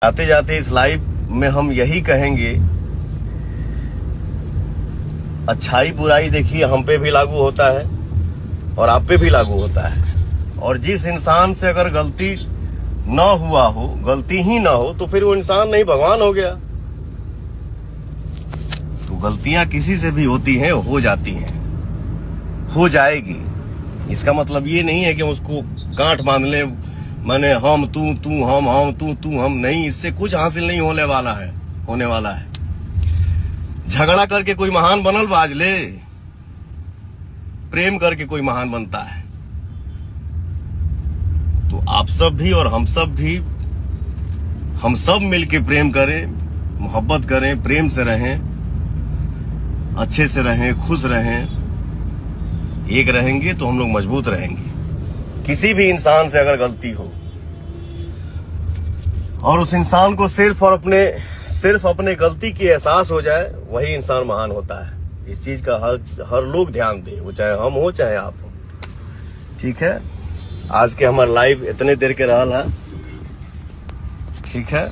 आते जाते इस लाइव में हम यही कहेंगे, अच्छाई बुराई देखिए हम पे भी लागू होता है और आप पे भी लागू होता है। और जिस इंसान से अगर गलती ना हुआ हो, गलती ही ना हो, तो फिर वो इंसान नहीं भगवान हो गया। तो गलतियां किसी से भी होती हैं, हो जाती हैं, हो जाएगी। इसका मतलब ये नहीं है कि उसको गांठ बांध ले, माने हम तू हम तू हम, नहीं। इससे कुछ हासिल नहीं होने वाला है। झगड़ा करके कोई महान बनल बाज ले, प्रेम करके कोई महान बनता है। तो आप सब भी और हम सब मिलके प्रेम करें, मोहब्बत करें, प्रेम से रहें, अच्छे से रहें, खुश रहें। एक रहेंगे तो हम लोग मजबूत रहेंगे। किसी भी इंसान से अगर गलती हो और उस इंसान को सिर्फ अपने गलती की एहसास हो जाए, वही इंसान महान होता है। इस चीज का हर लोग ध्यान दे, वो चाहे हम हो चाहे आप हो। ठीक है, आज के हमारा लाइव इतने देर के रहल है। ठीक है।